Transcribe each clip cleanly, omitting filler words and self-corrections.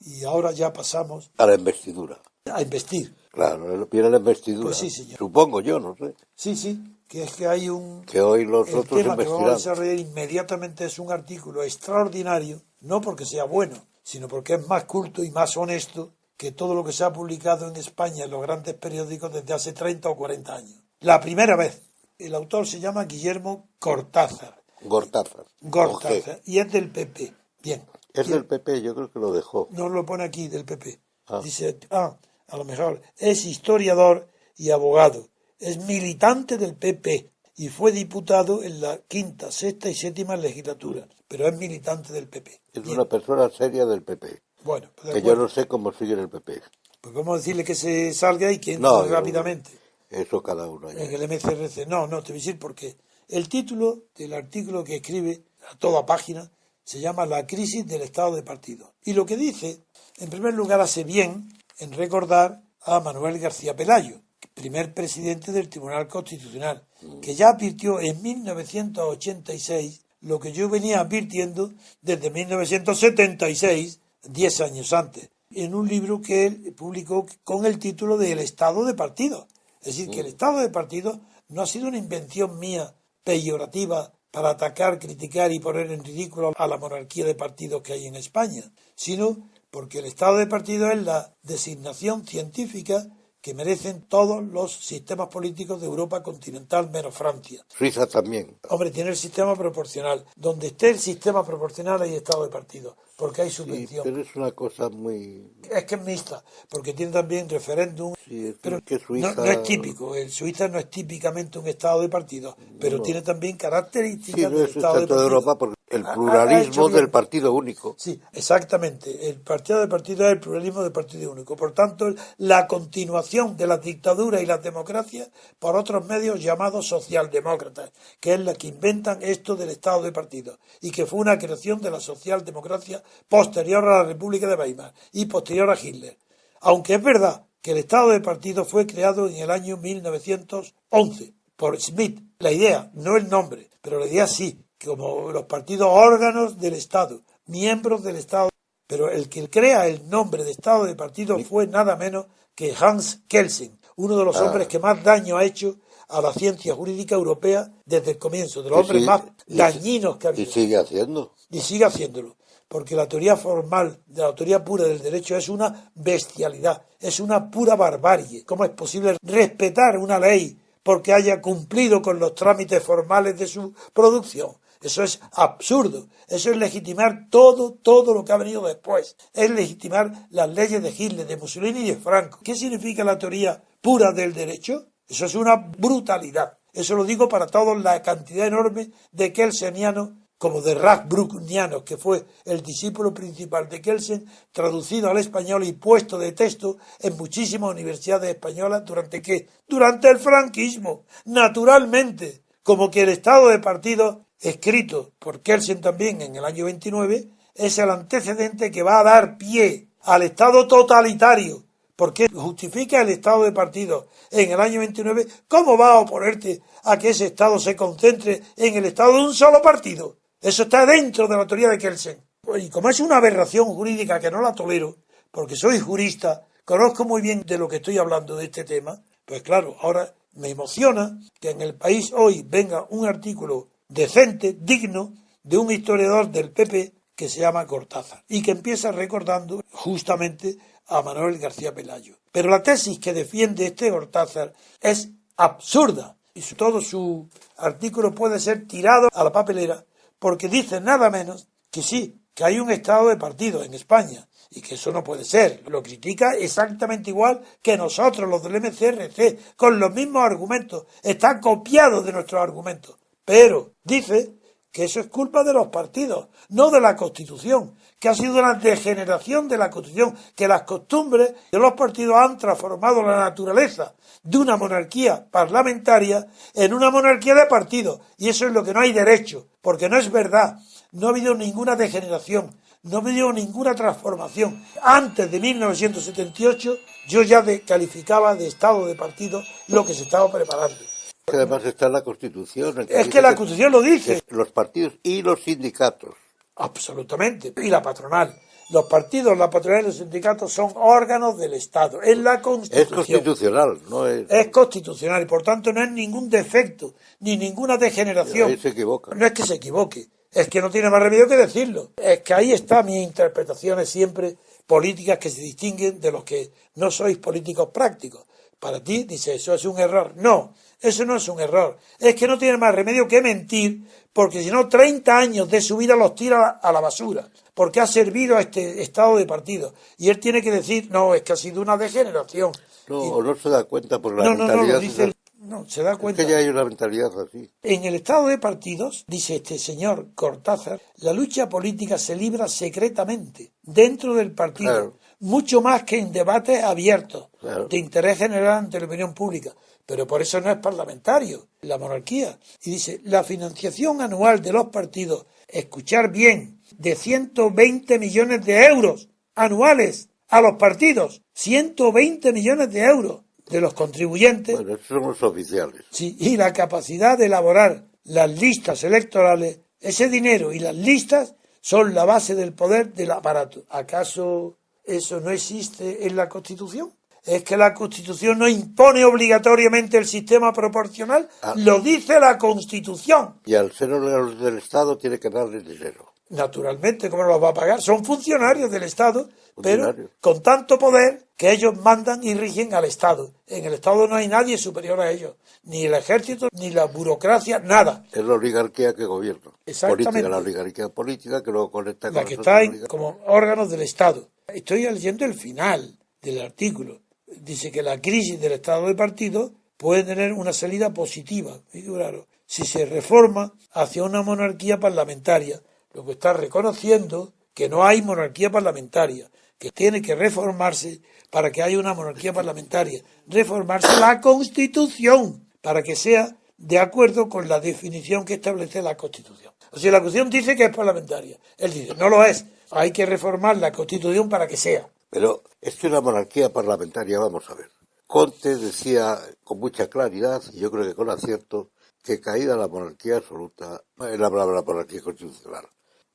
y ahora ya pasamos A la investidura. a investir. Claro, viene la investidura. Pues sí, señor. Supongo yo, no sé. Sí, sí, que es que hay Que hoy los el otros tema que vamos a investirán. desarrollar inmediatamente es un artículo extraordinario, no porque sea bueno, sino porque es más culto y más honesto que todo lo que se ha publicado en España en los grandes periódicos desde hace 30 o 40 años. La primera vez. El autor se llama Guillermo Cortázar. Gortázar. Gortázar. Y es del PP. Bien. Es del PP, yo creo que lo dejó. No lo pone aquí, del PP. Ah. Dice, a lo mejor es historiador y abogado. Es militante del PP y fue diputado en la quinta, sexta y séptima legislatura. Pero es militante del PP. Es Bien. una persona seria del PP. Bueno, pues que yo no sé cómo sigue en el PP. Pues vamos a decirle que se salga y que entre No, rápidamente. Eso cada uno. Ya. En el MCRC. No, te voy a decir porque el título del artículo que escribe a toda página se llama La crisis del estado de partido. Y lo que dice, en primer lugar, hace bien en recordar a Manuel García Pelayo, primer presidente del Tribunal Constitucional, que ya advirtió en 1986 lo que yo venía advirtiendo desde 1976, 10 años antes, en un libro que él publicó con el título de El estado de partido. Es decir, que el estado de partido no ha sido una invención mía peyorativa para atacar, criticar y poner en ridículo a la monarquía de partidos que hay en España, sino porque el estado de partido es la designación científica que merecen todos los sistemas políticos de Europa continental, menos Francia. Suiza también. Hombre, tiene el sistema proporcional. Donde esté el sistema proporcional hay estado de partido, porque hay subvención. Sí, pero es una cosa muy... Es que es mixta, porque tiene también referéndum. Sí, pero que Suiza... no es típico. El Suiza no es típicamente un estado de partido, pero tiene también características del estado de toda partido. Europa porque el pluralismo del partido único. Sí, exactamente. El partido de partido es el pluralismo del partido único. Por tanto, la continuación de la dictadura y la democracia por otros medios llamados socialdemócratas, que es la que inventan esto del estado de partido y que fue una creación de la socialdemocracia posterior a la República de Weimar y posterior a Hitler. Aunque es verdad que el estado de partido fue creado en el año 1911 por Smith. La idea, no el nombre, pero la idea sí, como los partidos órganos del Estado, miembros del Estado. Pero el que crea el nombre de Estado de partido fue nada menos que Hans Kelsen, uno de los hombres que más daño ha hecho a la ciencia jurídica europea desde el comienzo, de los hombres más dañinos que ha habido. Y sigue haciendo. Y sigue haciéndolo, porque la teoría formal, de la teoría pura del derecho es una bestialidad, es una pura barbarie. ¿Cómo es posible respetar una ley porque haya cumplido con los trámites formales de su producción? Eso es absurdo. Eso es legitimar todo lo que ha venido después. Es legitimar las leyes de Hitler, de Mussolini y de Franco. ¿Qué significa la teoría pura del derecho? Eso es una brutalidad. Eso lo digo para todos, la cantidad enorme de kelsenianos, como de Radbruchnianos, que fue el discípulo principal de Kelsen, traducido al español y puesto de texto en muchísimas universidades españolas. ¿Durante qué? Durante el franquismo, naturalmente. Como que el estado de partido, escrito por Kelsen también en el año 29, es el antecedente que va a dar pie al estado totalitario, porque justifica el estado de partido en el año 29. ¿Cómo va a oponerte a que ese estado se concentre en el estado de un solo partido? Eso está dentro de la teoría de Kelsen. Y como es una aberración jurídica que no la tolero, porque soy jurista, conozco muy bien de lo que estoy hablando de este tema, pues claro, ahora me emociona que en el país hoy venga un artículo decente, digno, de un historiador del PP que se llama Cortázar y que empieza recordando justamente a Manuel García Pelayo. Pero la tesis que defiende este Cortázar es absurda y todo su artículo puede ser tirado a la papelera porque dice nada menos que sí, que hay un estado de partido en España y que eso no puede ser. Lo critica exactamente igual que nosotros, los del MCRC, con los mismos argumentos. Está copiado de nuestros argumentos. Pero dice que eso es culpa de los partidos, no de la Constitución, que ha sido una degeneración de la Constitución, que las costumbres de los partidos han transformado la naturaleza de una monarquía parlamentaria en una monarquía de partidos. Y eso es lo que no hay derecho, porque no es verdad. No ha habido ninguna degeneración, no ha habido ninguna transformación. Antes de 1978 yo ya calificaba de estado de partido lo que se estaba preparando. Que además está en la Constitución. Es que la Constitución lo dice. Los partidos y los sindicatos. Absolutamente. Y la patronal. Los partidos, la patronal y los sindicatos son órganos del Estado. Es la Constitución. Es constitucional, no es... Es constitucional y por tanto no es ningún defecto, ni ninguna degeneración. Ahí se equivoca. No es que se equivoque, es que no tiene más remedio que decirlo. Es que ahí están mis interpretaciones siempre políticas que se distinguen de los que no sois políticos prácticos. Para ti, dice, eso es un error. No, eso no es un error. Es que no tiene más remedio que mentir, porque si no, 30 años de su vida los tira a la basura, porque ha servido a este estado de partido. Y él tiene que decir, no, es que ha sido una degeneración. No, no se da cuenta por la No, mentalidad. lo dice, no, se da cuenta. Es que ya hay una mentalidad así. En el estado de partidos, dice este señor Cortázar, la lucha política se libra secretamente, dentro del partido, Claro. mucho más que en debates abiertos, Claro. de interés general ante la opinión pública. Pero por eso no es parlamentario, la monarquía. Y dice, la financiación anual de los partidos, escuchar bien, de 120 millones de euros anuales a los partidos, 120 millones de euros de los contribuyentes. Bueno, esos son los oficiales. Sí, y la capacidad de elaborar las listas electorales, ese dinero y las listas son la base del poder del aparato. ¿Acaso eso no existe en la Constitución? ¿Es que la Constitución no impone obligatoriamente el sistema proporcional? Lo dice la Constitución. Y al ser órganos del Estado tiene que darles dinero. Naturalmente, ¿cómo los va a pagar? Son funcionarios del Estado, pero Funcionarios. con tanto poder que ellos mandan y rigen al Estado. En el Estado no hay nadie superior a ellos, ni el ejército, ni la burocracia, nada. Es la oligarquía que gobierna. Exactamente. Política, la oligarquía política que luego conecta con La las que otras está como órganos del Estado. Estoy leyendo el final del artículo. Dice que la crisis del Estado de partido puede tener una salida positiva, claro, si se reforma hacia una monarquía parlamentaria, lo que está reconociendo que no hay monarquía parlamentaria, que tiene que reformarse para que haya una monarquía parlamentaria, reformarse la Constitución para que sea de acuerdo con la definición que establece la Constitución. O sea, la Constitución dice que es parlamentaria, él dice, no lo es, hay que reformar la Constitución para que sea. Pero es que una monarquía parlamentaria, vamos a ver. Conte decía con mucha claridad, y yo creo que con acierto, que caída la monarquía absoluta, él hablaba de la monarquía constitucional,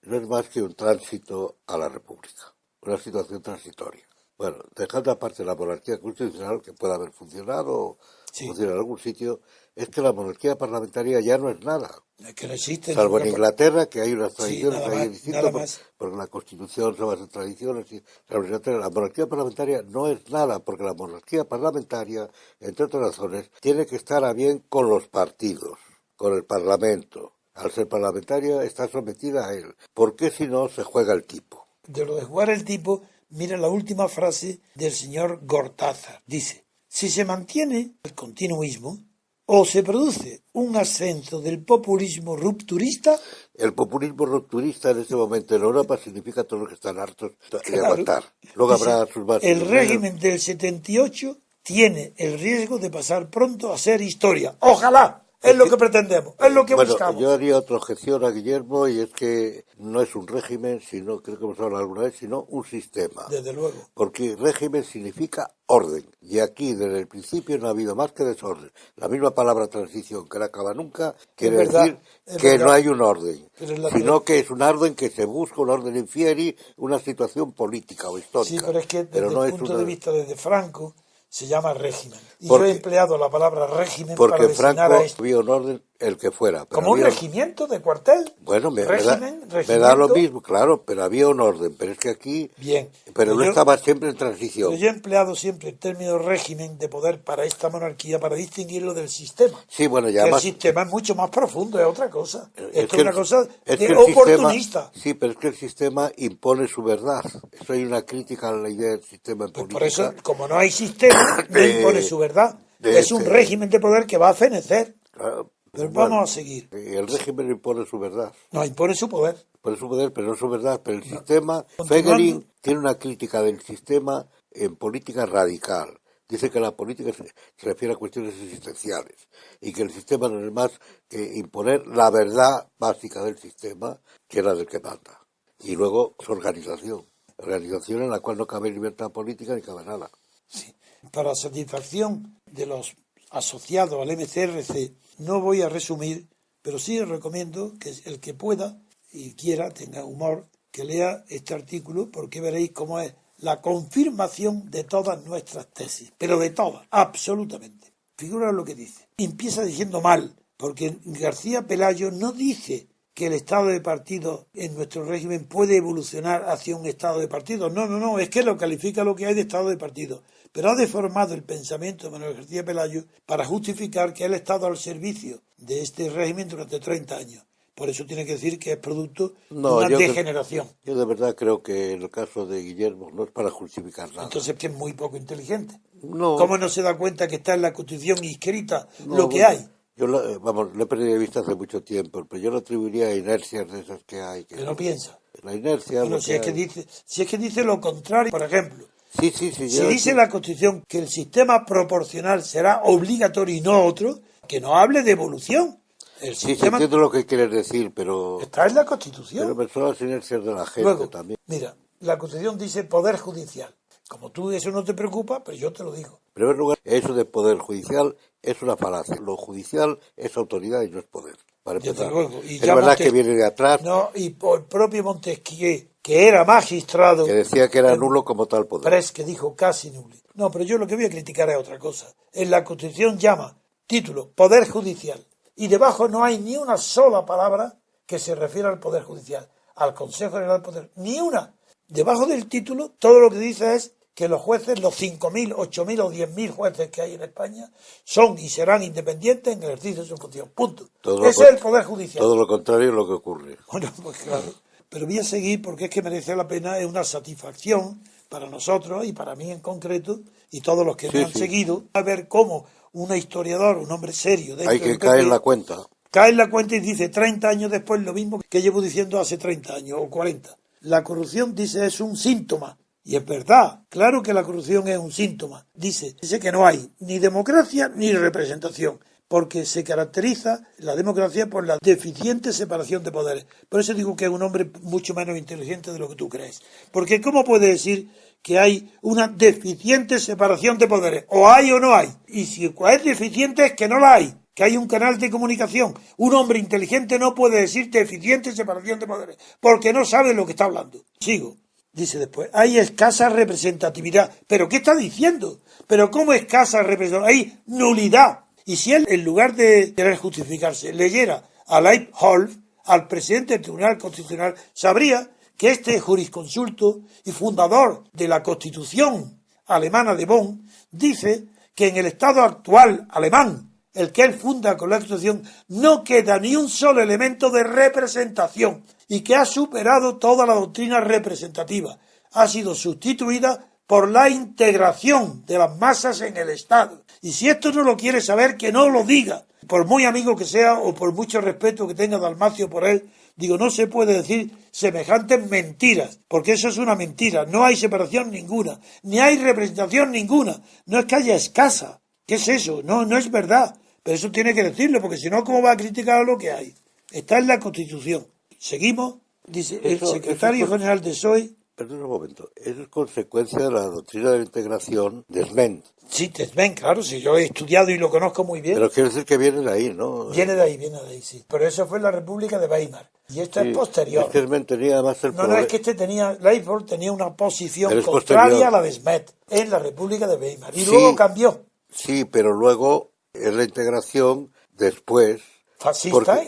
no es más que un tránsito a la república, una situación transitoria. Bueno, dejando aparte la monarquía constitucional, que puede haber funcionado o funciona en algún sitio, es que la monarquía parlamentaria ya no es nada. Es que no existe. Salvo en Inglaterra, que hay unas tradiciones ahí distintas, porque la Constitución se basa en tradiciones. Y la monarquía parlamentaria no es nada, porque la monarquía parlamentaria, entre otras razones, tiene que estar a bien con los partidos, con el Parlamento. Al ser parlamentaria está sometida a él. ¿Por qué si no se juega el tipo? De lo de jugar el tipo, mira la última frase del señor Cortázar. Dice, si se mantiene el continuismo, o se produce un ascenso del populismo rupturista. El populismo rupturista en este momento en Europa significa todos los que están hartos de aguantar. Luego habrá sus bases. El régimen del 78 tiene el riesgo de pasar pronto a ser historia. ¡Ojalá! Es lo que pretendemos, es lo que buscamos. Yo haría otra objeción a Guillermo, y es que no es un régimen, sino, creo que hemos hablado alguna vez, sino un sistema. Desde luego. Porque régimen significa orden, y aquí desde el principio no ha habido más que desorden. La misma palabra transición, que no acaba nunca, quiere decir que no hay un orden, sino que es un orden que se busca, un orden infieri, una situación política o histórica. Sí, pero es que desde el punto de vista desde Franco se llama régimen. Y yo he empleado la palabra régimen para designar a esto. Había un orden, el que fuera. Pero ¿como un regimiento de cuartel? Bueno, me da lo mismo, claro, pero había un orden. Pero es que aquí... Bien. Pero no estaba siempre en transición. Pero yo he empleado siempre el término régimen de poder para esta monarquía, para distinguirlo del sistema. Sí, bueno, ya más... El sistema es mucho más profundo, es otra cosa. Esto es una cosa oportunista. Sí, pero es que el sistema impone su verdad. Eso hay una crítica a la idea del sistema en política. Por eso, como no hay sistema, no impone su verdad. Es un régimen de poder que va a fenecer. Claro. Pero vamos a seguir. El régimen impone su verdad. No, impone su poder. Impone su poder, pero no su verdad. Pero el sistema... Fegelein tiene una crítica del sistema en política radical. Dice que la política se refiere a cuestiones existenciales y que el sistema no es más que imponer la verdad básica del sistema, que era del que manda. Y luego su organización. Organización en la cual no cabe libertad política ni cabe nada. Sí. Para satisfacción de los asociados al MCRC, no voy a resumir, pero sí recomiendo que el que pueda y quiera, tenga humor, que lea este artículo porque veréis cómo es la confirmación de todas nuestras tesis, pero de todas, absolutamente. Figura lo que dice. Empieza diciendo mal, porque García Pelayo no dice que el estado de partido en nuestro régimen puede evolucionar hacia un estado de partido. No, es que lo califica lo que hay de estado de partido. Pero ha deformado el pensamiento de Manuel García Pelayo para justificar que él ha estado al servicio de este régimen durante 30 años. Por eso tiene que decir que es producto de una degeneración. Yo de verdad creo que en el caso de Guillermo no es para justificar nada. Entonces que es muy poco inteligente. No. ¿Cómo no se da cuenta que está en la Constitución inscrita lo que hay? Yo lo he perdido de vista hace mucho tiempo, pero yo lo atribuiría a inercias de esas que hay. Que no piensa. La inercia... Bueno, si es que dice lo contrario, por ejemplo. Sí, si dice la Constitución que el sistema proporcional será obligatorio y no otro, que no hable de evolución. Sí, entiendo lo que quieres decir, pero... Está en la Constitución. Pero son las inercias de la gente. Luego, también. Mira, la Constitución dice Poder Judicial. Como tú eso no te preocupa, pero yo te lo digo. En primer lugar, eso de Poder Judicial es una falacia. Lo judicial es autoridad y no es poder. Para empezar. Luego. Es verdad que viene de atrás. No, y por el propio Montesquieu, que era magistrado... Que decía que era nulo como tal poder. Pres, que dijo casi nulo. No, pero yo lo que voy a criticar es otra cosa. En la Constitución llama título Poder Judicial. Y debajo no hay ni una sola palabra que se refiera al Poder Judicial, al Consejo General del Poder. Ni una. Debajo del título, todo lo que dice es que los jueces, los 5.000, 8.000 o 10.000 jueces que hay en España, son y serán independientes en el ejercicio de su función. Punto. Ese es el Poder Judicial. Todo lo contrario es lo que ocurre. Bueno, pues claro. Pero voy a seguir porque es que merece la pena, es una satisfacción para nosotros y para mí en concreto, y todos los que me han seguido, a ver cómo un historiador, un hombre serio... Hay que caer en la cuenta. Cae en la cuenta y dice 30 años después lo mismo que llevo diciendo hace 30 años o 40. La corrupción, dice, es un síntoma. Y es verdad, claro que la corrupción es un síntoma. Dice que no hay ni democracia ni representación, porque se caracteriza la democracia por la deficiente separación de poderes. Por eso digo que es un hombre mucho menos inteligente de lo que tú crees. Porque ¿cómo puede decir que hay una deficiente separación de poderes? O hay o no hay. Y si es deficiente es que no la hay, que hay un canal de comunicación. Un hombre inteligente no puede decir deficiente separación de poderes, porque no sabe lo que está hablando. Sigo. Dice después, hay escasa representatividad. ¿Pero qué está diciendo? ¿Pero cómo escasa representatividad? Hay nulidad. Y si él, en lugar de querer justificarse, leyera a Leibholz, al presidente del Tribunal Constitucional, sabría que este jurisconsulto y fundador de la Constitución alemana de Bonn dice que en el estado actual alemán, el que él funda con la Constitución, no queda ni un solo elemento de representación y que ha superado toda la doctrina representativa. Ha sido sustituida por la integración de las masas en el Estado. Y si esto no lo quiere saber, que no lo diga. Por muy amigo que sea o por mucho respeto que tenga Dalmacio por él, digo, no se puede decir semejantes mentiras, porque eso es una mentira. No hay separación ninguna, ni hay representación ninguna. No es que haya escasa. ¿Qué es eso? No es verdad. Pero eso tiene que decirlo, porque si no, ¿cómo va a criticar lo que hay? Está en la Constitución. Seguimos. Dice el secretario general de PSOE. Perdón un momento, eso es consecuencia de la doctrina de la integración de Sment. Sí, de Sment, claro, si yo he estudiado y lo conozco muy bien. Pero quiere decir que viene de ahí, ¿no? Viene de ahí, sí. Pero eso fue en la República de Weimar. Y esto es posterior. Es que Sment tenía además el No, es que Leibholz tenía una posición contraria a la de Smet en la República de Weimar. Y luego cambió. Sí, pero luego en la integración después... Fascista,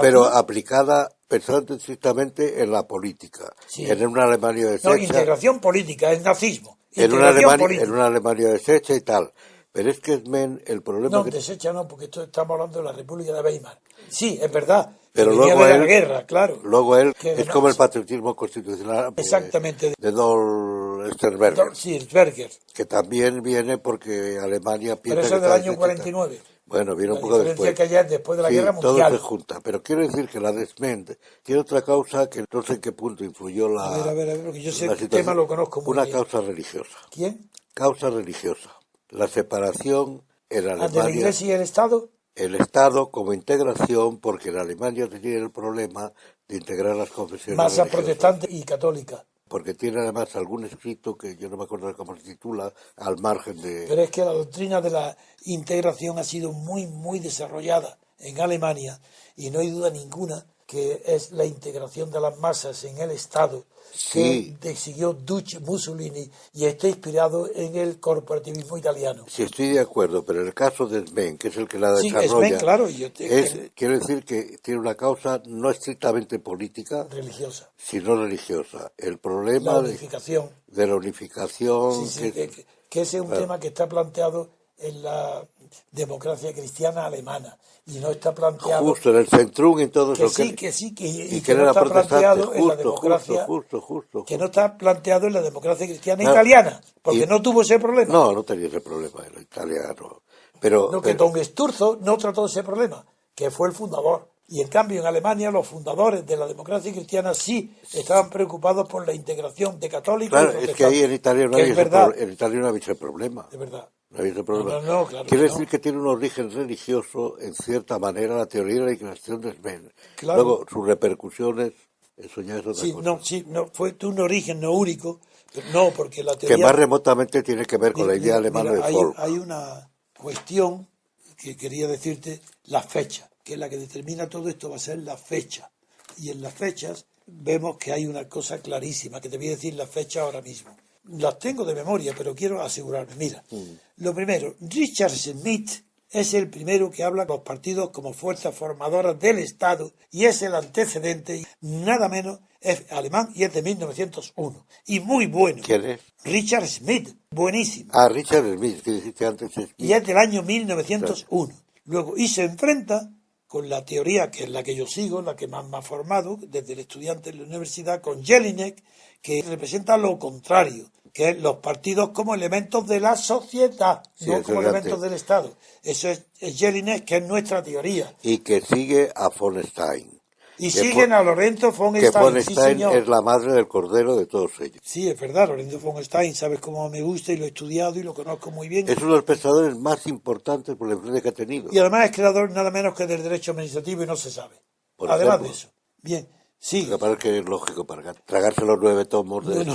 pero aplicada pensando estrictamente en la política, en una Alemania deshecha. No, integración política, es nazismo. En una Alemania deshecha y tal. Pero es que el problema... No, deshecha no, porque estamos hablando de la República de Weimar. Sí, es verdad. Pero luego de la guerra, claro. Luego él es como el patriotismo constitucional exactamente. de Dol Sternberger. Sí, Sternberger. Que también viene porque Alemania piensa... Pero eso es del año 49. Bueno, viene un poco después. Que ya después de la guerra mundial. Todo se junta. Pero quiero decir que la de Sment tiene otra causa que no sé en qué punto influyó la... A ver, porque yo sé que el tema lo conozco muy bien. Una causa religiosa. ¿Quién? Causa religiosa. La separación en Alemania... ¿De la Iglesia y el Estado? El Estado como integración, porque en Alemania tenía el problema de integrar las confesiones masa religiosas. Protestante y católica. Porque tiene además algún escrito que yo no me acuerdo cómo se titula, al margen de... Pero es que la doctrina de la integración ha sido muy, muy desarrollada en Alemania y no hay duda ninguna que es la integración de las masas en el Estado, Sí, que siguió Duce Mussolini y está inspirado en el corporativismo italiano. sí estoy de acuerdo, pero en el caso de Smen, que es el que la Sí, es bien desarrolla, claro, quiero decir que tiene una causa no estrictamente política, religiosa. sino religiosa. El La problema unificación. de la Sí, unificación, sí, que ese es un claro, tema que está planteado en la democracia cristiana alemana y no está planteado justo en el centrum y todo eso, que sí, y y que que él no era está protestante, planteado en la justo, justo, democracia, justo, justo, que no justo. está planteado en la democracia cristiana Claro, italiana, y porque no tuvo ese problema. no, no tenía ese problema en Italia, no. No, que Pero, don Sturzo no trató ese problema, que fue el fundador. Y en cambio en Alemania los fundadores de la democracia cristiana sí estaban preocupados por la integración de católicos y claro, es que ahí en protestantes, Italia no que había es verdad, en Italia no había ese problema. de verdad. No había ese No, problema. no, no, claro que Quiere decir no. que tiene un origen religioso, en cierta manera, la teoría de la inclinación de Smen. Claro, Luego, sus repercusiones, eso ya es otra cosa. sí, no, fue de un origen no único, pero no, porque la Que más teoría, remotamente tiene que ver con la idea alemana mira, de folk. hay una cuestión que quería decirte, la fecha, que la que determina todo esto va a ser la fecha. Y en las fechas vemos que hay una cosa clarísima, que te voy a decir la fecha ahora mismo. Las tengo de memoria, pero quiero asegurarme. Mira, lo primero, Richard Schmidt es el primero que habla de los partidos como fuerzas formadoras del Estado y es el antecedente, nada menos, es alemán y es de 1901. Y muy bueno. ¿Quién es? Richard Schmidt, buenísimo. Ah, Richard Smith, que dijiste antes, Y Smith. es del año Claro. 1901. Luego, y se enfrenta con la teoría que es la que yo sigo, la que más me ha formado desde el estudiante en la universidad, con Jelinek, que representa lo contrario, que es los partidos como elementos de la sociedad, Sí, no eso como es elementos antes. del Estado. Eso es Jelinek, que es nuestra teoría. Y que sigue a von Stein. Y Que, fo- siguen a Lorenzo von que von Stein, sí Stein es señor. la madre del cordero de todos ellos. Sí, es verdad, Lorenzo von Stein, sabes cómo me gusta y lo he estudiado y lo conozco muy bien. Es uno de los pensadores más importantes por la influencia que ha Y tenido. además es creador nada menos que del derecho administrativo y no se sabe. Por Además de ejemplo, eso. Bien, lo que sigue. pasa es que es lógico para tragarse los 9 tomos No, de... no,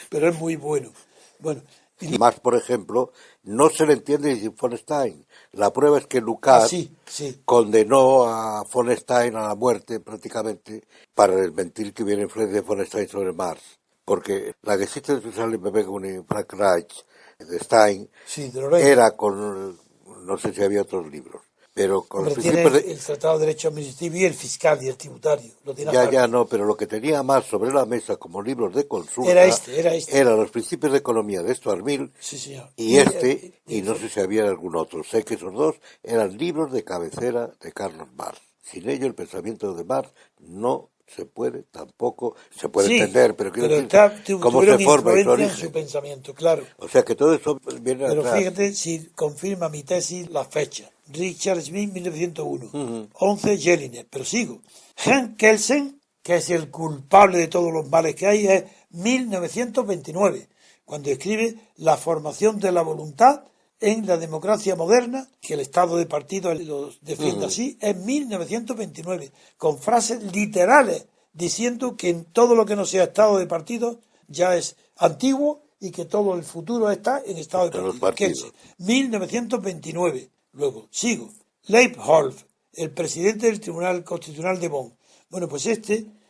pero es muy bueno. Bueno, Y más, por ejemplo, no se le entiende sin von Stein. La prueba es que Lukács sí, sí. condenó a von Stein a la muerte prácticamente para desmentir que hubiera influencia de von Stein sobre Marx. Porque la Geschichte des sozialen Bewegungen in Frankreich de Stein Sí, de Lorenzo. era con, no sé si había otros libros, pero con los Hombre, tiene principios de, el Tratado de Derecho Administrativo y el fiscal y el tributario. Lo tiene ya, ya aparte. no, pero lo que tenía más sobre la mesa como libros de Era consulta este, era este. eran los principios de economía de Stuart Mill Sí, señor. y no sé si había algún otro. Sé que esos dos eran libros de cabecera de Carlos Marx. Sin ello, el pensamiento de Marx no se puede, tampoco se puede sí, entender, pero quiero pero decir, cómo se tuvieron forma y su influencia en su origen. pensamiento, claro. O sea que todo eso viene Pero atrás. fíjate si confirma mi tesis la fecha. Richard Smith, 1901. Ujú. 11, Jelinek. Pero sigo. Henk Kelsen, que es el culpable de todos los males que hay, es 1929, cuando escribe La formación de la voluntad en la democracia moderna, que el Estado de partido lo defiende así, es 1929, con frases literales diciendo que en todo lo que no sea Estado de partido ya es antiguo y que todo el futuro está en estado de En los partido. Kelsen, partidos. 1929. Luego, sigo. Leibholz, el presidente del Tribunal Constitucional de Bonn. Bueno, pues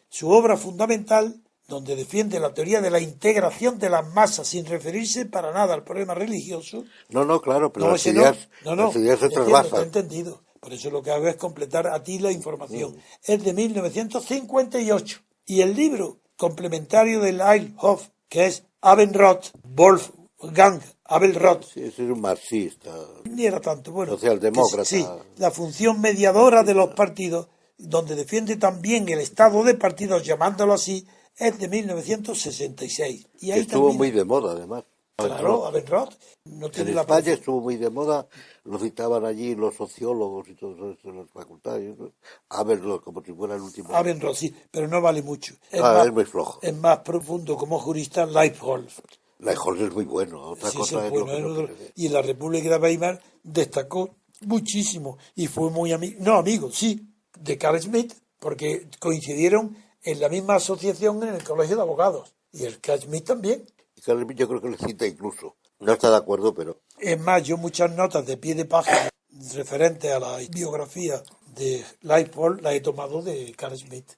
su obra fundamental, donde defiende la teoría de la integración de las masas sin referirse para nada al problema religioso. No, no, claro, pero No, ese no. No, las no. ideas se Entiendo, te he trasvasan. entendido. Por eso lo que hago es completar a ti la información. Es de 1958. Y el libro complementario de Leibhoff, que es Abendroth, Wolfgang Abendroth, Sí, ese es un marxista, ni era tanto, bueno, sí, socialdemócrata. la función mediadora de los partidos, donde defiende también el estado de partidos, llamándolo así, es de 1966. Y Que ahí estuvo muy termina. de moda, además. Claro, Abendroth. Abendroth no En tiene la España profesión. estuvo muy de moda, lo citaban allí los sociólogos y todos eso en las facultades, ¿no? Abendroth, como si fuera el último. Abendroth, sí, pero no vale mucho. Es muy flojo. Es más profundo como jurista Leibholz. La Jorge es muy bueno, otra Sí, ese es cosa es lo bueno. que no quiere decir. Y en la República de Weimar destacó muchísimo y fue muy amigo, no amigo, sí, de Carl Schmitt, porque coincidieron en la misma asociación en el Colegio de Abogados. Y el Carl Schmitt también. Y Carlos yo creo que le cita incluso. No está de acuerdo, pero Es más, yo muchas notas de pie de página referentes a la biografía de Lightfall la he tomado de Carl Smith,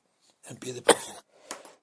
en pie de página.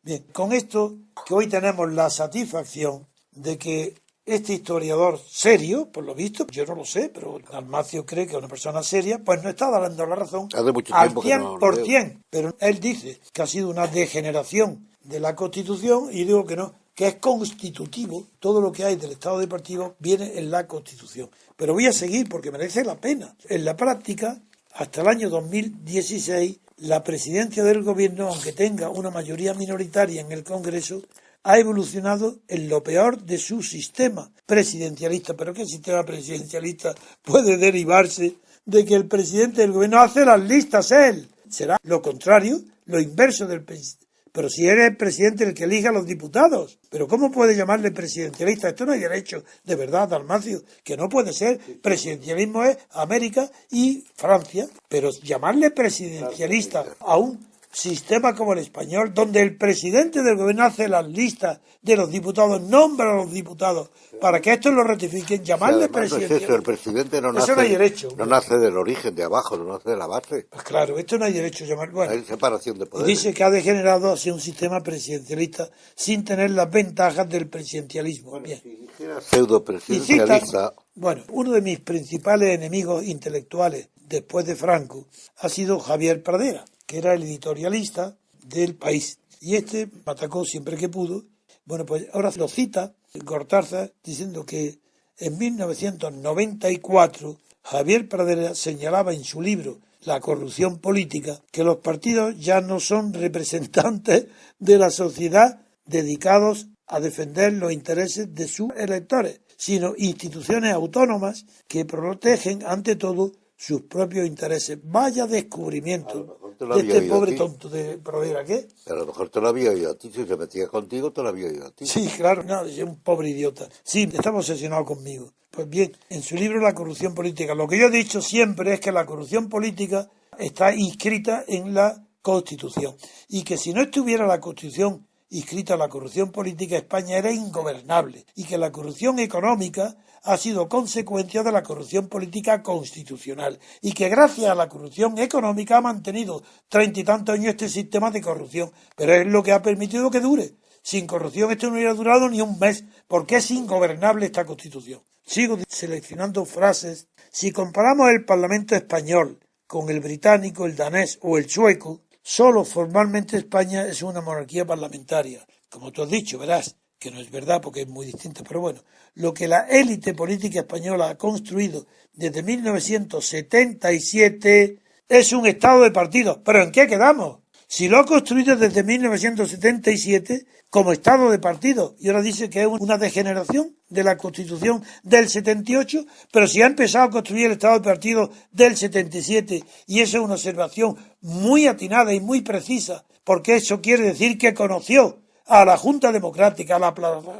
Bien, con esto que hoy tenemos la satisfacción de que este historiador serio, por lo visto, yo no lo sé, pero Dalmacio cree que es una persona seria, pues no está dando la razón Hace mucho al tiempo que no lo veo. 100%, pero él dice que ha sido una degeneración de la Constitución y digo que no, que es constitutivo, todo lo que hay del Estado de partido viene en la Constitución. Pero voy a seguir porque merece la pena. En la práctica, hasta el año 2016, la presidencia del gobierno, aunque tenga una mayoría minoritaria en el Congreso, ha evolucionado en lo peor de su sistema presidencialista. ¿Pero qué sistema presidencialista puede derivarse de que el presidente del gobierno hace las listas él? Será lo contrario, lo inverso del presidente. Pero si eres el presidente el que elija a los diputados. ¿Pero cómo puede llamarle presidencialista? Esto no hay derecho, de verdad, Dalmacio, que no puede ser. Presidencialismo es América y Francia. Pero llamarle presidencialista a un sistema como el español, donde el presidente del gobierno hace las listas de los diputados, nombra a los diputados para que estos lo ratifiquen, llamarle presidente. No es eso, el presidente no nace, no hay derecho, no nace del origen de abajo, no nace de la base. Pues claro, esto no hay derecho a llamar. Bueno, Hay separación de y poderes. dice que ha degenerado hacia un sistema presidencialista sin tener las ventajas del presidencialismo. Bien. Si dijera pseudo Y presidencialista. cita, bueno, uno de mis principales enemigos intelectuales después de Franco ha sido Javier Pradera, que era el editorialista del País. Y este me atacó siempre que pudo. Bueno, pues ahora lo cita Cortázar diciendo que en 1994 Javier Pradera señalaba en su libro La corrupción política que los partidos ya no son representantes de la sociedad dedicados a defender los intereses de sus electores, sino instituciones autónomas que protegen ante todo sus propios intereses. Vaya descubrimiento de este pobre tonto de Pradera, ¿qué? Pero a lo mejor te lo había oído a ti, si se metía contigo te lo había oído a ti. Sí, claro, no, es un pobre idiota. Sí, estaba obsesionado conmigo. Pues bien, en su libro La corrupción política, lo que yo he dicho siempre es que la corrupción política está inscrita en la Constitución y que si no estuviera la Constitución inscrita la corrupción política, España era ingobernable y que la corrupción económica ha sido consecuencia de la corrupción política constitucional y que gracias a la corrupción económica ha mantenido 30 y tantos años este sistema de corrupción, pero es lo que ha permitido que dure. Sin corrupción esto no hubiera durado ni un mes, porque es ingobernable esta Constitución. Sigo seleccionando frases. Si comparamos el Parlamento español con el británico, el danés o el sueco, solo formalmente España es una monarquía parlamentaria. Como tú has dicho, verás que no es verdad porque es muy distinta, pero bueno, lo que la élite política española ha construido desde 1977 es un estado de partidos. ¿Pero en qué quedamos? Si lo ha construido desde 1977 como estado de partido y ahora dice que es una degeneración de la Constitución del 78, pero si ha empezado a construir el estado de partido del 77 y eso es una observación muy atinada y muy precisa, porque eso quiere decir que conoció a la Junta Democrática, a la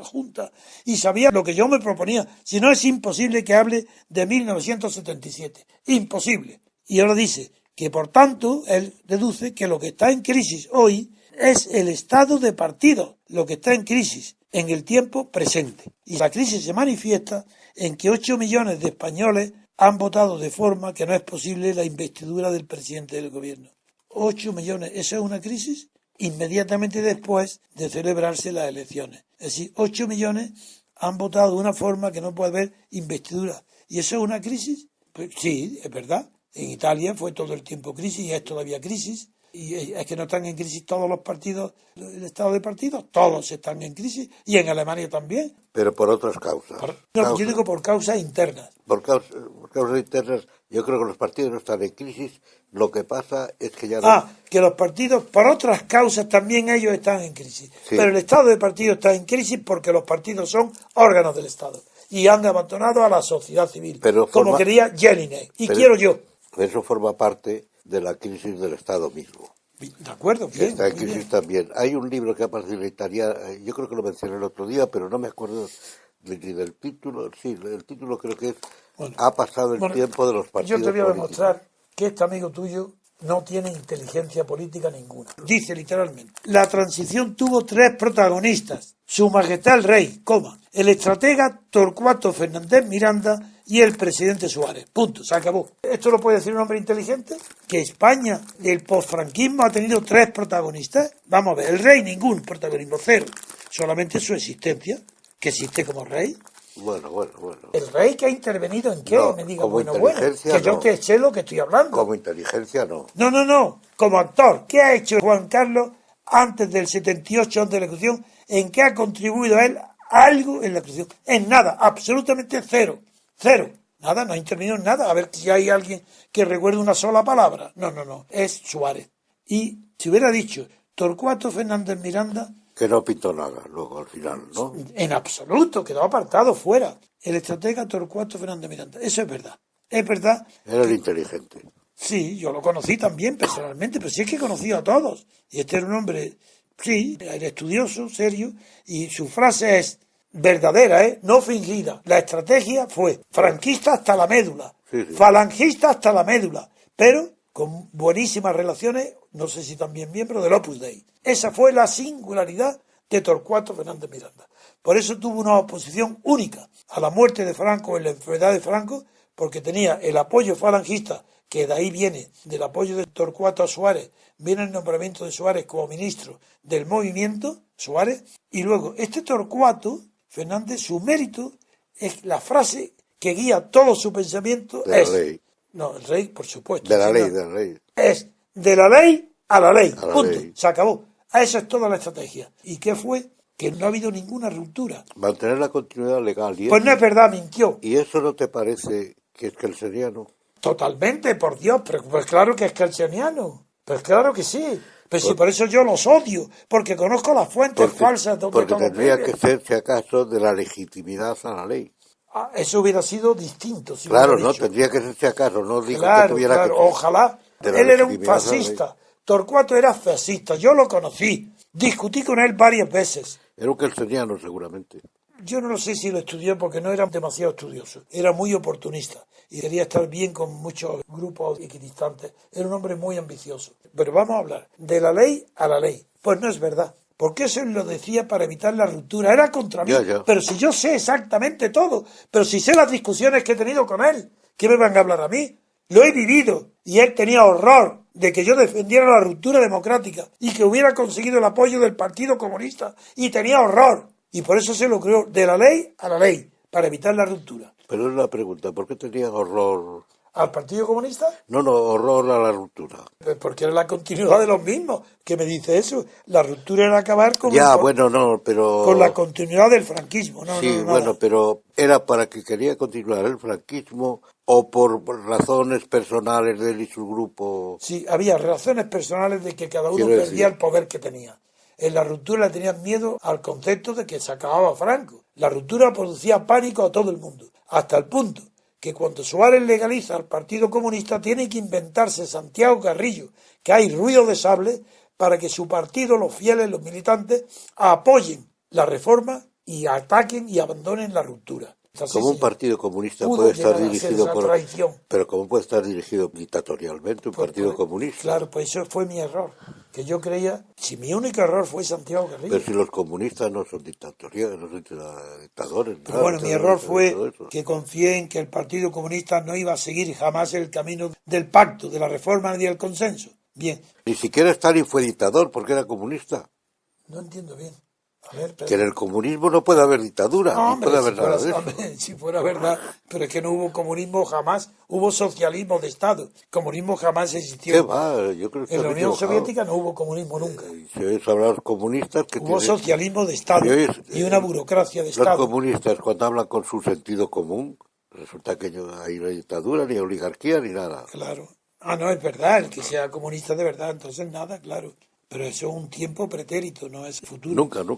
Junta, y sabía lo que yo me proponía. Si no, es imposible que hable de 1977. Imposible. Y ahora dice que, por tanto, él deduce que lo que está en crisis hoy es el estado de partido, lo que está en crisis en el tiempo presente. Y la crisis se manifiesta en que 8 millones de españoles han votado de forma que no es posible la investidura del presidente del gobierno. 8 millones, ¿esa es una crisis? Inmediatamente después de celebrarse las elecciones. Es decir, 8 millones han votado de una forma que no puede haber investidura. ¿Y eso es una crisis? Pues sí, es verdad. En Italia fue todo el tiempo crisis y es todavía crisis. Y es que no están en crisis todos los partidos, el estado de partidos, todos están en crisis. Y en Alemania también. Pero por otras causas. Yo digo por causas internas. Por causas internas, yo creo que los partidos no están en crisis. Lo que pasa es que ya no... que los partidos, por otras causas, también ellos están en crisis. Sí. Pero el estado de partido está en crisis porque los partidos son órganos del Estado. Y han abandonado a la sociedad civil. Como quería Jelinek. Y quiero yo. Eso forma parte de la crisis del Estado mismo. De acuerdo, bien. Está en crisis también. Hay un libro que aparece en Italia, yo creo que lo mencioné el otro día, pero no me acuerdo ni del título. Sí, el título creo que es Ha pasado el tiempo de los partidos. Yo te voy a demostrar que este amigo tuyo no tiene inteligencia política ninguna. Dice literalmente, la transición tuvo 3 protagonistas. Su Majestad el Rey, el estratega Torcuato Fernández Miranda y el presidente Suárez. Punto, se acabó. ¿Esto lo puede decir un hombre inteligente? Que España, el posfranquismo, ha tenido 3 protagonistas. Vamos a ver, el rey ningún protagonismo, 0. Solamente su existencia, que existe como rey. Bueno. ¿El rey que ha intervenido en qué? No, Me diga, como bueno, inteligencia, que yo no. te sé lo que estoy hablando. Como inteligencia, no. No. Como actor, ¿qué ha hecho Juan Carlos antes del 78, antes de la Constitución? ¿En qué ha contribuido él algo en la Constitución? En nada, absolutamente 0. Nada, no ha intervenido en nada. A ver si hay alguien que recuerde una sola palabra. No. Es Suárez. Y si hubiera dicho Torcuato Fernández Miranda, Que no pintó nada luego al final, ¿no? en absoluto, quedó apartado fuera. El estratega Torcuato Fernández Miranda. Eso es verdad. Es verdad. Era el inteligente. Sí, yo lo conocí también personalmente, pero sí es que he conocido a todos. Y este era un hombre, sí, era estudioso, serio, y su frase es verdadera, no fingida. La estrategia fue franquista hasta la médula, Sí. falangista hasta la médula, pero con buenísimas relaciones, no sé si también miembro del Opus Dei. Esa fue la singularidad de Torcuato Fernández Miranda. Por eso tuvo una oposición única a la muerte de Franco en la enfermedad de Franco, porque tenía el apoyo falangista, que de ahí viene, del apoyo de Torcuato a Suárez, viene el nombramiento de Suárez como ministro del movimiento, Suárez, y luego este Torcuato Fernández, su mérito es la frase que guía todo su pensamiento. De la ley. No, el rey, por supuesto. De la ley. Es de la ley a la ley. A la Punto. ley. Se acabó. Esa es toda la estrategia. ¿Y qué fue? Que no ha habido ninguna ruptura. Mantener la continuidad legal. Pues no es verdad, mintió. ¿Y eso no te parece que es kelseniano? Totalmente, por Dios. Pero pues claro que es kelseniano. Pues claro que sí. Pero si por eso yo los odio. Porque conozco las fuentes falsas donde Porque todo tendría vive. que ser, si acaso, de la legitimidad a la ley. Eso hubiera sido distinto. Si Claro, hubiera no, dicho. tendría que ser si acaso. No dijo Claro, que tuviera claro, que ser. ojalá. De la Él era un legitimidad a la ley. fascista. Torcuato era fascista. Yo lo conocí. Discutí con él varias veces. Era un kelseniano, seguramente. Yo no lo sé si lo estudié porque no era demasiado estudioso. Era muy oportunista y quería estar bien con muchos grupos equidistantes. Era un hombre muy ambicioso. Pero vamos a hablar de la ley a la ley. Pues no es verdad. Porque eso él lo decía para evitar la ruptura. Era contra mí. Ya. Pero si yo sé exactamente todo. Pero si sé las discusiones que he tenido con él. ¿Qué me van a hablar a mí? Lo he vivido. Y él tenía horror de que yo defendiera la ruptura democrática y que hubiera conseguido el apoyo del Partido Comunista. Y tenía horror. Y por eso se lo creó de la ley a la ley, para evitar la ruptura. Pero es una pregunta, ¿por qué tenía horror? ¿Al Partido Comunista? No, horror a la ruptura. Pues porque era la continuidad de los mismos. ¿Qué me dice eso? La ruptura era acabar con, pero... con la continuidad del franquismo. Pero ¿era para que quería continuar el franquismo o por razones personales de él y su grupo? Sí, había razones personales de que cada uno perdía el poder que tenía. En la ruptura le tenían miedo al concepto de que se acababa Franco. La ruptura producía pánico a todo el mundo, hasta el punto que cuando Suárez legaliza al Partido Comunista tiene que inventarse Santiago Carrillo, que hay ruido de sable, para que su partido, los fieles, los militantes, apoyen la reforma y ataquen y abandonen la ruptura. Como un partido comunista puede estar dirigido por... Pero ¿cómo puede estar dirigido dictatorialmente un partido comunista? Claro, pues eso fue mi error. Que yo creía, si mi único error fue Santiago Carrillo. Pero si los comunistas no son dictatoriales, no son dictadores. Pero bueno, mi error fue que confié en que el Partido Comunista no iba a seguir jamás el camino del pacto, de la reforma y del consenso. Bien. Ni siquiera Stalin fue dictador porque era comunista. No entiendo bien. A ver, que en el comunismo no puede haber dictadura, no, ni puede haber nada de eso. Hombre, si fuera verdad, pero es que no hubo comunismo jamás, hubo socialismo de Estado. Comunismo jamás existió. ¿Qué va? Yo creo que en la Unión Soviética no hubo comunismo nunca. Si oyes hablar a los comunistas que hubo socialismo de Estado y una burocracia de Estado. Los comunistas cuando hablan con su sentido común, resulta que no hay dictadura, ni oligarquía, ni nada. Claro. Ah, no, es verdad, el que sea comunista de verdad, entonces nada, claro. Pero eso es un tiempo pretérito, no es futuro. Nunca, no.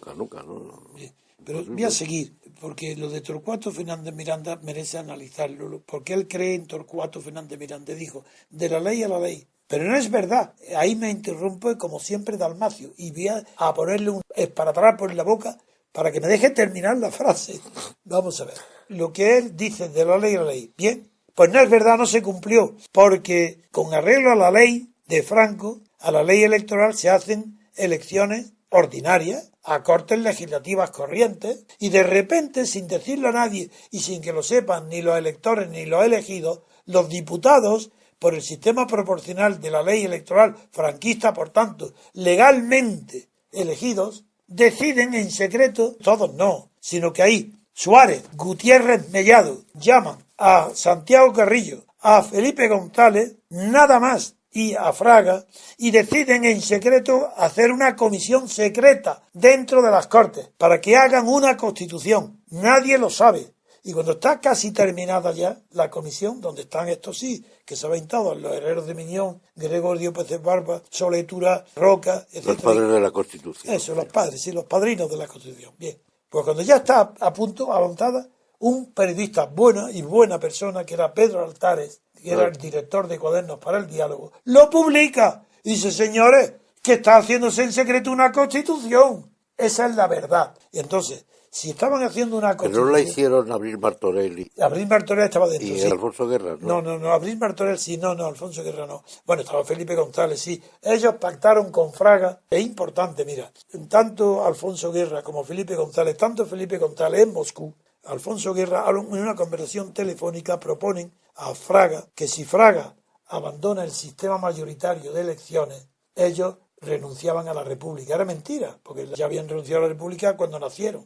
Pero voy a seguir, porque lo de Torcuato Fernández Miranda merece analizarlo, porque él cree en Torcuato Fernández Miranda, dijo, de la ley a la ley. Pero no es verdad, ahí me interrumpe como siempre Dalmacio, y voy a ponerle un esparadrapo por la boca para que me deje terminar la frase. Vamos a ver, lo que él dice de la ley a la ley, bien, pues no es verdad, no se cumplió, porque con arreglo a la ley de Franco, a la ley electoral se hacen elecciones ordinarias a cortes legislativas corrientes y de repente, sin decirlo a nadie y sin que lo sepan ni los electores ni los elegidos, los diputados, por el sistema proporcional de la ley electoral franquista, por tanto, legalmente elegidos, deciden en secreto, todos no, sino que ahí Suárez, Gutiérrez Mellado llaman a Santiago Carrillo, a Felipe González, nada más, y a Fraga, y deciden en secreto hacer una comisión secreta dentro de las Cortes para que hagan una constitución. Nadie lo sabe. Y cuando está casi terminada ya la comisión, donde están estos sí, que saben todos, los herreros de Miñón, Gregorio Pérez Barba, Soletura, Roca, etc. Los padres de la Constitución. Eso, los padres, sí, los padrinos de la Constitución. Bien. Pues cuando ya está a punto, avanzada, un periodista buena persona, que era Pedro Altares, que era el director de Cuadernos para el Diálogo, lo publica. Y dice, señores, que está haciéndose en secreto una constitución. Esa es la verdad. Y entonces, si estaban haciendo una constitución... Pero no la hicieron Abril Martorell. Abril Martorell estaba dentro, y sí. Alfonso Guerra, ¿no? No, Abril Martorell sí, no, Alfonso Guerra no. Bueno, estaba Felipe González, sí. Ellos pactaron con Fraga. Es importante, mira, tanto Alfonso Guerra como Felipe González, tanto Felipe González en Moscú, Alfonso Guerra, en una conversación telefónica proponen a Fraga que si Fraga abandona el sistema mayoritario de elecciones, ellos renunciaban a la República. Era mentira, porque ya habían renunciado a la República cuando nacieron.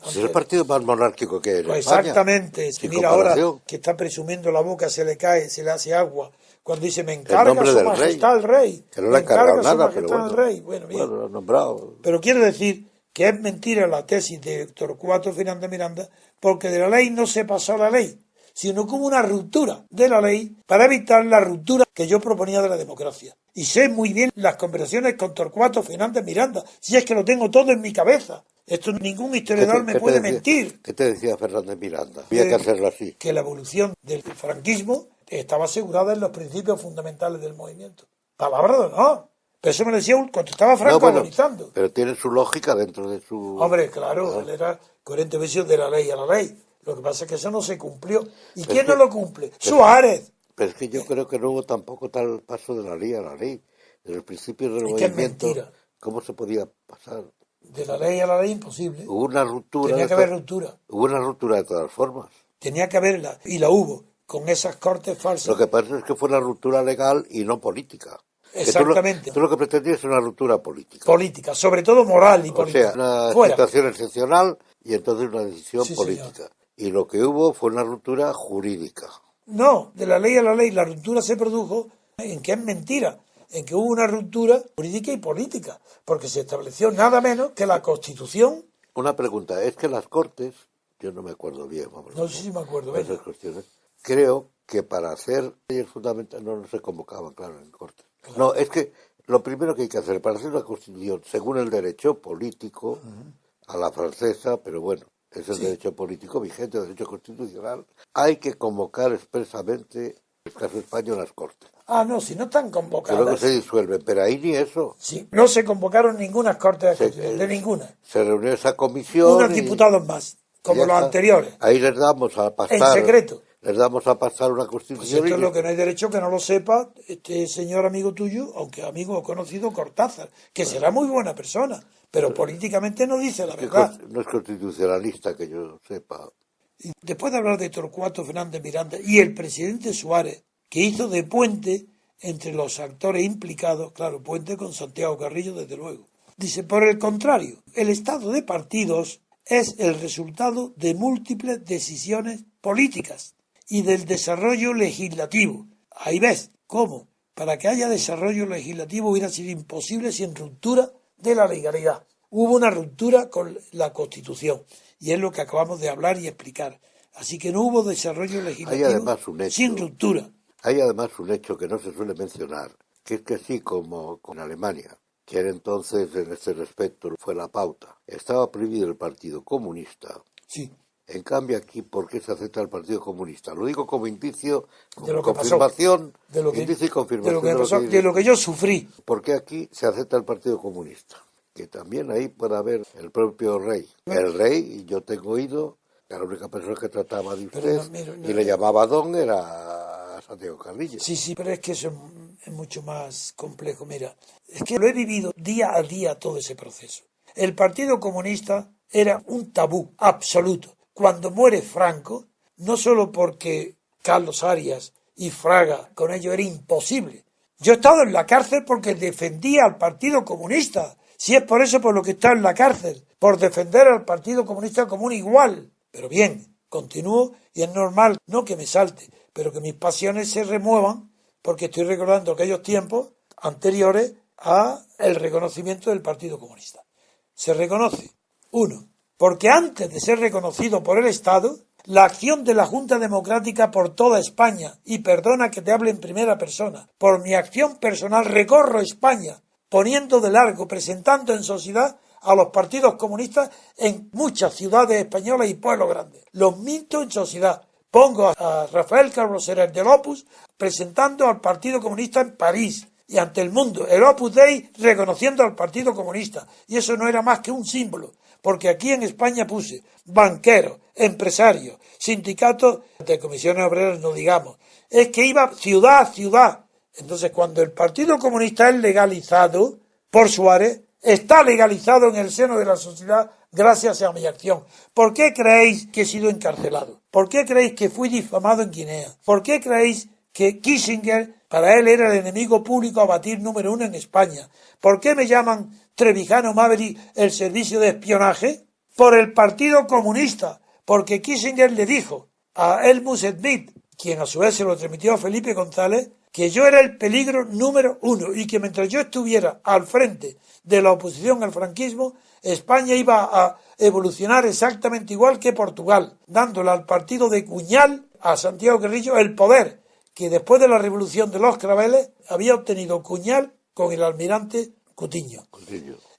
Es el partido más monárquico que hay en pues España. Exactamente. Sin mira, ahora comparación. que está presumiendo la boca, se le cae, se le hace agua. Cuando dice, me encarga su majestad el rey. Que no le ha encargado nada, pero bueno, el rey. Bueno, lo ha nombrado. Pero quiero decir que es mentira la tesis de Torcuato Fernández Miranda, porque de la ley no se pasó a la ley, sino como una ruptura de la ley para evitar la ruptura que yo proponía de la democracia. Y sé muy bien las conversaciones con Torcuato Fernández Miranda, si es que lo tengo todo en mi cabeza. Esto ningún historiador me puede mentir. ¿Qué te decía Fernández Miranda? Había que hacerlo así. Que la evolución del franquismo estaba asegurada en los principios fundamentales del movimiento. Palabra de honor. Pero eso me lo decía cuando estaba Franco agonizando. Pero tiene su lógica dentro de su... Hombre, claro, él era coherente de la ley a la ley. Lo que pasa es que eso no se cumplió. ¿Y quién no lo cumple? Suárez. Pero es que yo creo que no hubo tampoco tal paso de la ley a la ley. Desde los principios del movimiento, que es mentira. ¿Cómo se podía pasar? De la ley a la ley, imposible. Hubo una ruptura. Tenía que haber ruptura. Hubo una ruptura de todas formas. Tenía que haberla, y la hubo, con esas cortes falsas. Lo que pasa es que fue una ruptura legal y no política. Exactamente. Tú lo que pretendías es una ruptura política. Política, sobre todo moral y política. O sea, una situación excepcional y entonces una decisión política. Señor. Y lo que hubo fue una ruptura jurídica. No, de la ley a la ley, la ruptura se produjo en que es mentira, en que hubo una ruptura jurídica y política, porque se estableció nada menos que la Constitución. Una pregunta, es que las Cortes, yo no me acuerdo bien, vamos. No sé si me acuerdo. Esas cuestiones. Creo que para hacer leyes fundamentales no se convocaban, claro, en Cortes. Claro. No, es que lo primero que hay que hacer para hacer una Constitución, según el derecho político, a la francesa, pero bueno, es el derecho político vigente, el derecho constitucional, hay que convocar expresamente, en el caso español, las Cortes. Ah, no, si no están convocadas. Creo que se disuelven, pero ahí ni eso. Sí, no se convocaron ninguna Cortes de ninguna. Se reunió esa comisión. Unos diputados más, como los anteriores. Ahí les damos a pasar. En secreto. Les damos a pasar una Constitución. Pues esto es lo que no hay derecho que no lo sepa este señor amigo tuyo, aunque amigo o conocido, Cortázar, que será muy buena persona, pero políticamente no dice la verdad. No es constitucionalista, que yo sepa. Y después de hablar de Torcuato Fernández Miranda y el presidente Suárez, que hizo de puente entre los actores implicados, claro, puente con Santiago Carrillo, desde luego. Dice, por el contrario, el estado de partidos es el resultado de múltiples decisiones políticas y del desarrollo legislativo. Ahí ves cómo, para que haya desarrollo legislativo hubiera sido imposible sin ruptura de la legalidad. Hubo una ruptura con la Constitución, y es lo que acabamos de hablar y explicar. Así que no hubo desarrollo legislativo sin ruptura. Hay además un hecho que no se suele mencionar, que es que así como con Alemania, que era entonces en este respecto fue la pauta, estaba prohibido el Partido Comunista. Sí. En cambio aquí, ¿por qué se acepta el Partido Comunista? Lo digo como indicio, como confirmación, indicio y confirmación de lo que yo sufrí. ¿Por qué aquí se acepta el Partido Comunista? Que también ahí puede haber el propio rey. El rey, yo tengo oído, que la única persona que trataba de usted y le llamaba don era Santiago Carrillo. Sí, pero es que eso es mucho más complejo. Mira, es que lo he vivido día a día todo ese proceso. El Partido Comunista era un tabú absoluto. Cuando muere Franco, no solo porque Carlos Arias y Fraga, con ello era imposible. Yo he estado en la cárcel porque defendía al Partido Comunista. Si es por eso por lo que he estado en la cárcel, por defender al Partido Comunista como un igual. Pero bien, continúo y es normal, no que me salte, pero que mis pasiones se remuevan porque estoy recordando aquellos tiempos anteriores a el reconocimiento del Partido Comunista. Se reconoce, uno, porque antes de ser reconocido por el Estado, la acción de la Junta Democrática por toda España, y perdona que te hable en primera persona, por mi acción personal recorro España, poniendo de largo, presentando en sociedad a los partidos comunistas en muchas ciudades españolas y pueblos grandes. Los minto en sociedad. Pongo a Rafael Carboneras del Opus presentando al Partido Comunista en París y ante el mundo. El Opus Dei reconociendo al Partido Comunista. Y eso no era más que un símbolo. Porque aquí en España puse banqueros, empresarios, sindicatos de comisiones obreras, no digamos. Es que iba ciudad a ciudad. Entonces, cuando el Partido Comunista es legalizado por Suárez, está legalizado en el seno de la sociedad gracias a mi acción. ¿Por qué creéis que he sido encarcelado? ¿Por qué creéis que fui difamado en Guinea? ¿Por qué creéis que Kissinger, para él, era el enemigo público a batir número 1 en España? ¿Por qué me llaman Trevijano Maverick el servicio de espionaje? Por el Partido Comunista, porque Kissinger le dijo a Helmut Schmidt, quien a su vez se lo transmitió a Felipe González, que yo era el peligro número 1 y que mientras yo estuviera al frente de la oposición al franquismo, España iba a evolucionar exactamente igual que Portugal, dándole al partido de Cuñal, a Santiago Carrillo, el poder que después de la revolución de los Claveles había obtenido Cuñal con el almirante Cutiño.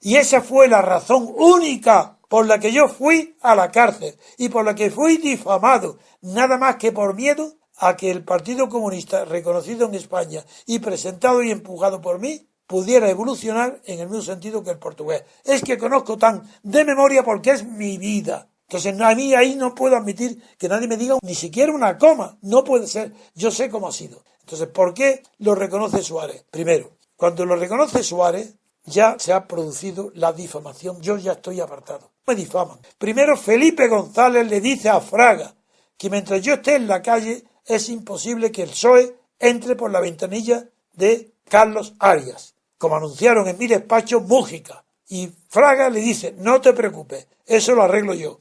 Y esa fue la razón única por la que yo fui a la cárcel y por la que fui difamado, nada más que por miedo a que el Partido Comunista, reconocido en España y presentado y empujado por mí, pudiera evolucionar en el mismo sentido que el portugués. Es que conozco tan de memoria porque es mi vida. Entonces, a mí ahí no puedo admitir que nadie me diga ni siquiera una coma. No puede ser. Yo sé cómo ha sido. Entonces, ¿por qué lo reconoce Suárez? Primero, cuando lo reconoce Suárez, ya se ha producido la difamación. Yo ya estoy apartado. Me difaman. Primero, Felipe González le dice a Fraga que mientras yo esté en la calle es imposible que el PSOE entre por la ventanilla de Carlos Arias, como anunciaron en mi despacho Mújica. Y Fraga le dice, no te preocupes, eso lo arreglo yo.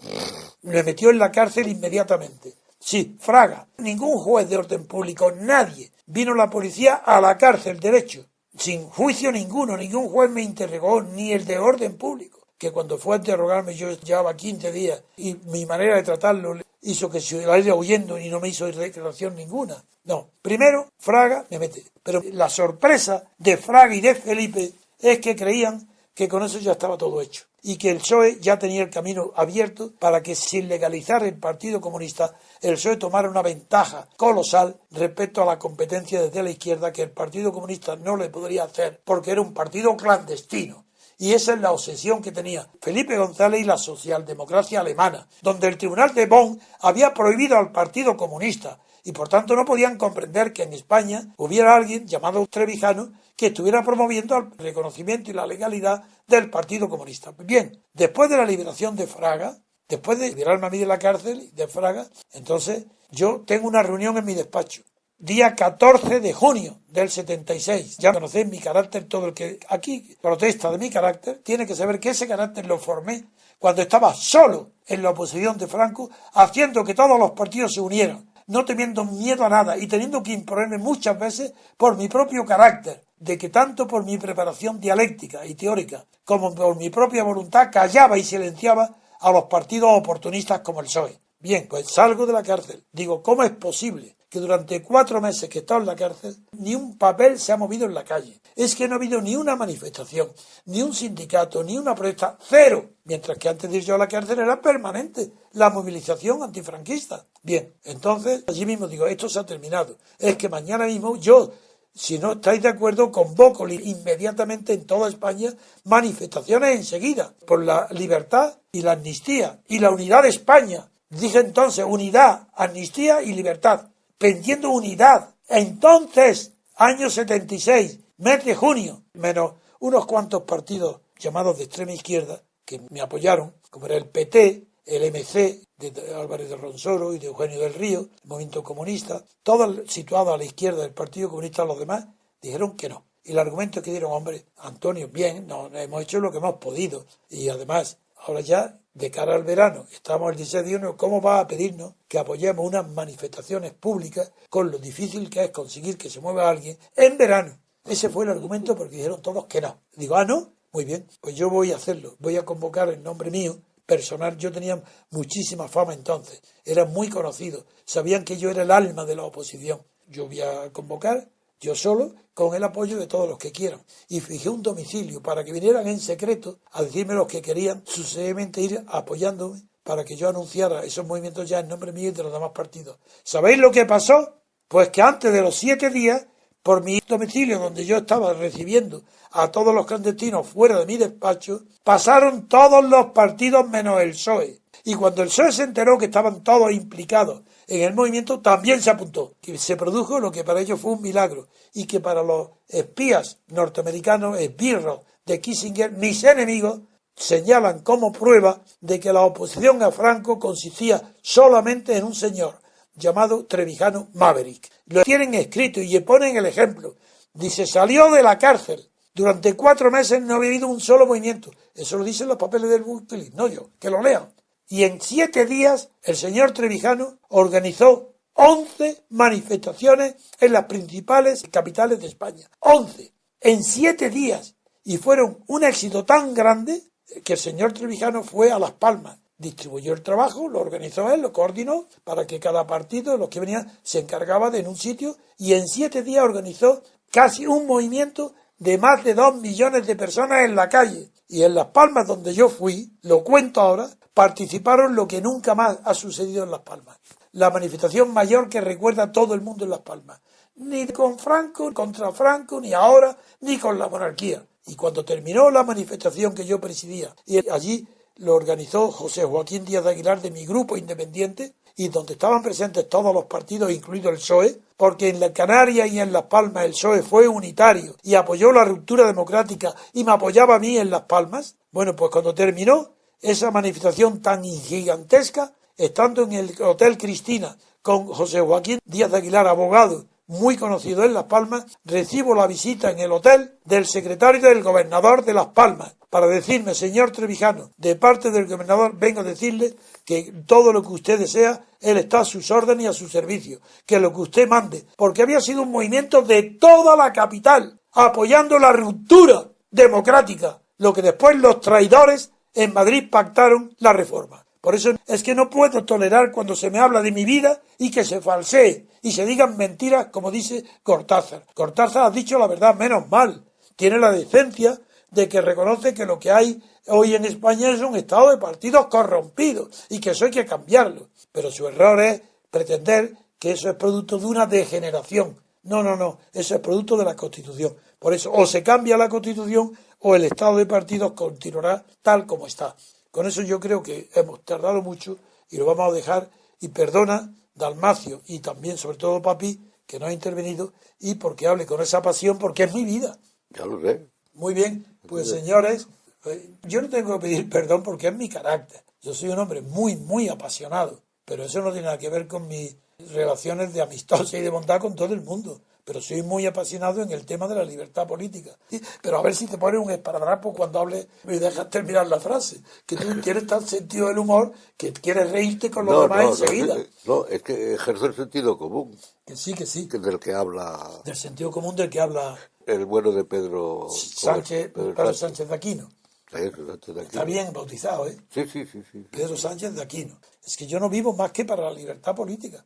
Le metió en la cárcel inmediatamente. Sí, Fraga, ningún juez de orden público, nadie. Vino la policía a la cárcel, derecho, sin juicio ninguno, ningún juez me interrogó, ni el de orden público. Que cuando fue a interrogarme yo llevaba 15 días y mi manera de tratarlo hizo que se vaya huyendo y no me hizo declaración ninguna. No, primero Fraga me mete. Pero la sorpresa de Fraga y de Felipe es que creían que con eso ya estaba todo hecho y que el PSOE ya tenía el camino abierto para que sin legalizar el Partido Comunista el PSOE tomara una ventaja colosal respecto a la competencia desde la izquierda que el Partido Comunista no le podría hacer porque era un partido clandestino. Y esa es la obsesión que tenía Felipe González y la socialdemocracia alemana, donde el Tribunal de Bonn había prohibido al Partido Comunista y por tanto no podían comprender que en España hubiera alguien llamado Trevijano que estuviera promoviendo el reconocimiento y la legalidad del Partido Comunista. Bien, después de la liberación de Fraga, después de liberarme a mí de la cárcel de Fraga, entonces yo tengo una reunión en mi despacho. Día 14 de junio del 76. Ya conocéis mi carácter, todo el que aquí protesta de mi carácter, tiene que saber que ese carácter lo formé cuando estaba solo en la oposición de Franco, haciendo que todos los partidos se unieran, no teniendo miedo a nada y teniendo que imponerme muchas veces por mi propio carácter, de que tanto por mi preparación dialéctica y teórica como por mi propia voluntad callaba y silenciaba a los partidos oportunistas como el PSOE. Bien, pues salgo de la cárcel. Digo, ¿cómo es posible que durante 4 meses que he estado en la cárcel ni un papel se ha movido en la calle? Es que no ha habido ni una manifestación, ni un sindicato, ni una protesta, cero. Mientras que antes de ir yo a la cárcel era permanente la movilización antifranquista. Bien, entonces allí mismo digo, esto se ha terminado. Es que mañana mismo yo, si no estáis de acuerdo, convoco inmediatamente en toda España manifestaciones enseguida por la libertad y la amnistía y la unidad de España. Dije entonces unidad, amnistía y libertad, pendiendo unidad. Entonces, año 76, mes de junio, menos unos cuantos partidos llamados de extrema izquierda, que me apoyaron, como era el PT, el MC de Álvarez de Ronsoro y de Eugenio del Río, el movimiento comunista, todos situados a la izquierda del Partido Comunista, los demás dijeron que no. Y el argumento que dieron, hombre, Antonio, bien, no, hemos hecho lo que hemos podido. Y además, ahora ya, de cara al verano, estamos el 16 de junio, ¿cómo va a pedirnos que apoyemos unas manifestaciones públicas con lo difícil que es conseguir que se mueva alguien en verano? Ese fue el argumento porque dijeron todos que no. Digo, ¿no? Muy bien, pues yo voy a hacerlo. Voy a convocar en nombre mío, personal. Yo tenía muchísima fama entonces. Era muy conocido. Sabían que yo era el alma de la oposición. Yo voy a convocar, yo solo, con el apoyo de todos los que quieran. Y fijé un domicilio para que vinieran en secreto a decirme los que querían sucesivamente ir apoyándome para que yo anunciara esos movimientos ya en nombre mío y de los demás partidos. ¿Sabéis lo que pasó? Pues que antes de los 7 días, por mi domicilio donde yo estaba recibiendo a todos los clandestinos fuera de mi despacho, pasaron todos los partidos menos el PSOE. Y cuando el PSOE se enteró que estaban todos implicados en el movimiento, también se apuntó. Que se produjo lo que para ellos fue un milagro. Y que para los espías norteamericanos, esbirros de Kissinger, mis enemigos, señalan como prueba de que la oposición a Franco consistía solamente en un señor llamado Trevijano Maverick. Lo tienen escrito y le ponen el ejemplo. Dice, salió de la cárcel. Durante 4 meses no había habido un solo movimiento. Eso lo dicen los papeles del Wikileaks, no yo, que lo lean. Y en 7 días el señor Trevijano organizó 11 manifestaciones en las principales capitales de España. 11. En 7 días. Y fueron un éxito tan grande que el señor Trevijano fue a Las Palmas. Distribuyó el trabajo, lo organizó él, lo coordinó para que cada partido, los que venían, se encargaba de en un sitio y en 7 días organizó casi un movimiento de más de 2 millones de personas en la calle. Y en Las Palmas, donde yo fui, lo cuento ahora, participaron lo que nunca más ha sucedido en Las Palmas. La manifestación mayor que recuerda todo el mundo en Las Palmas. Ni con Franco, contra Franco, ni ahora, ni con la monarquía. Y cuando terminó la manifestación que yo presidía, y allí lo organizó José Joaquín Díaz de Aguilar de mi grupo independiente y donde estaban presentes todos los partidos, incluido el PSOE, porque en la Canarias y en Las Palmas el PSOE fue unitario y apoyó la ruptura democrática y me apoyaba a mí en Las Palmas. Bueno, pues cuando terminó esa manifestación tan gigantesca, estando en el Hotel Cristina con José Joaquín Díaz de Aguilar, abogado, muy conocido en Las Palmas, recibo la visita en el hotel del secretario del gobernador de Las Palmas para decirme, señor Trevijano, de parte del gobernador vengo a decirle que todo lo que usted desea, él está a sus órdenes y a su servicio, que lo que usted mande, porque había sido un movimiento de toda la capital, apoyando la ruptura democrática, lo que después los traidores en Madrid pactaron la reforma. Por eso es que no puedo tolerar cuando se me habla de mi vida y que se falsee y se digan mentiras, como dice Cortázar. Cortázar ha dicho la verdad, menos mal. Tiene la decencia de que reconoce que lo que hay hoy en España es un estado de partidos corrompidos y que eso hay que cambiarlo. Pero su error es pretender que eso es producto de una degeneración. No, eso es producto de la Constitución. Por eso o se cambia la Constitución o el estado de partidos continuará tal como está. Con eso yo creo que hemos tardado mucho y lo vamos a dejar. Y perdona, Dalmacio, y también sobre todo Papi, que no ha intervenido, y porque hable con esa pasión, porque es mi vida. Ya lo sé. Muy bien, pues señores, yo no tengo que pedir perdón porque es mi carácter. Yo soy un hombre muy, muy apasionado, pero eso no tiene nada que ver con mis relaciones de amistosa y de bondad con todo el mundo. Pero soy muy apasionado en el tema de la libertad política. Pero a ver si te pones un esparadrapo cuando hables y dejas terminar la frase. Que tú tienes tal sentido del humor que quieres reírte con los demás enseguida. No, es que ejerce el sentido común. Que sí. Que es del que habla. Del sentido común del que habla El bueno de Pedro Sánchez, Pedro Sánchez de Aquino. Está bien bautizado, ¿eh? Sí. Pedro Sánchez de Aquino. Es que yo no vivo más que para la libertad política.